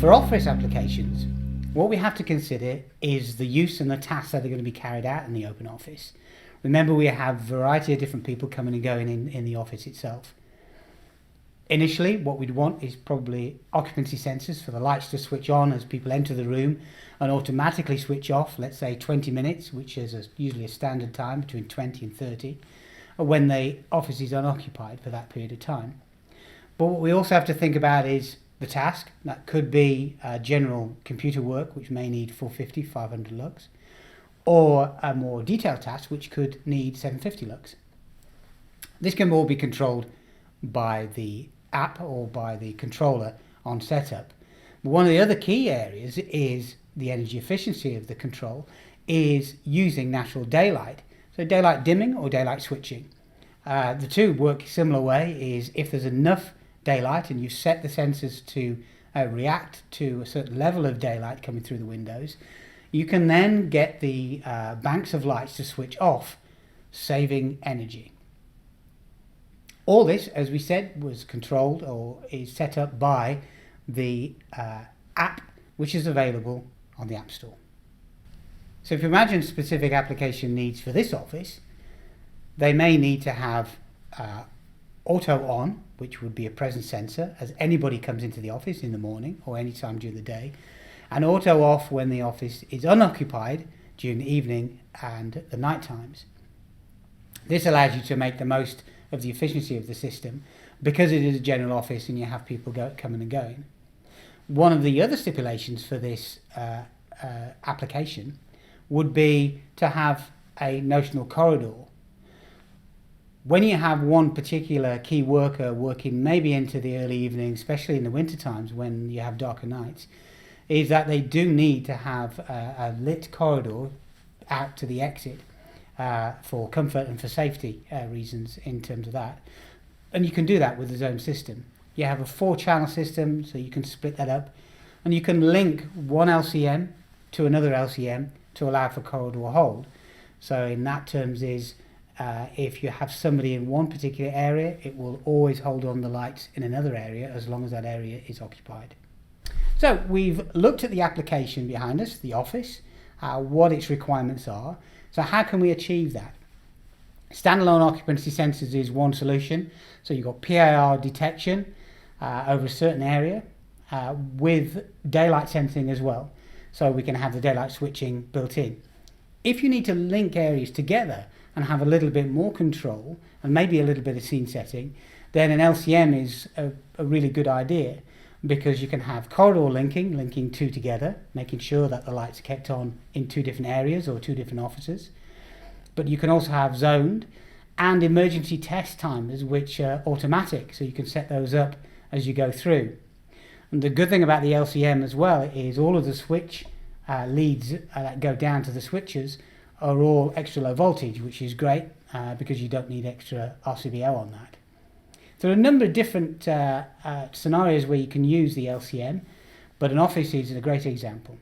For office applications, what we have to consider is the use and the tasks that are going to be carried out in the open office. Remember, we have a variety of different people coming and going in the office itself. Initially, what we'd want is probably occupancy sensors for the lights to switch on as people enter the room and automatically switch off, let's say 20 minutes, which is usually a standard time between 20 and 30, when the office is unoccupied for that period of time. But what we also have to think about is the task. That could be general computer work, which may need 450, 500 lux, or a more detailed task, which could need 750 lux. This can all be controlled by the app or by the controller on setup. But one of the other key areas is the energy efficiency of the control is using natural daylight. So daylight dimming or daylight switching. The two work a similar way. Is if there's enough daylight and you set the sensors to react to a certain level of daylight coming through the windows, you can then get the banks of lights to switch off, saving energy. All this, as we said, was controlled or is set up by the app, which is available on the App Store. So if you imagine specific application needs for this office, they may need to have auto on, which would be a presence sensor as anybody comes into the office in the morning or any time during the day, and auto off when the office is unoccupied during the evening and the night times. This allows you to make the most of the efficiency of the system because it is a general office and you have people coming and going. One of the other stipulations for this application would be to have a notional corridor. When you have one particular key worker working maybe into the early evening, especially in the winter times when you have darker nights, is that they do need to have a lit corridor out to the exit for comfort and for safety reasons in terms of that. And you can do that with the zone system. You have a 4-channel system, so you can split that up, and you can link one LCM to another LCM to allow for corridor hold. So in that terms is if you have somebody in one particular area, it will always hold on the lights in another area as long as that area is occupied. So we've looked at the application behind us, the office, what its requirements are. So how can we achieve that? Standalone occupancy sensors is one solution. So you've got PIR detection over a certain area with daylight sensing as well. So we can have the daylight switching built in. If you need to link areas together and have a little bit more control and maybe a little bit of scene setting, then an LCM is a really good idea, because you can have corridor linking two together, making sure that the lights are kept on in 2 different areas or 2 different offices. But you can also have zoned and emergency test timers, which are automatic, so you can set those up as you go through. And the good thing about the LCM as well is all of the switch leads that go down to the switches are all extra low voltage, which is great because you don't need extra RCBO on that. There are a number of different scenarios where you can use the LCM, but an office is a great example.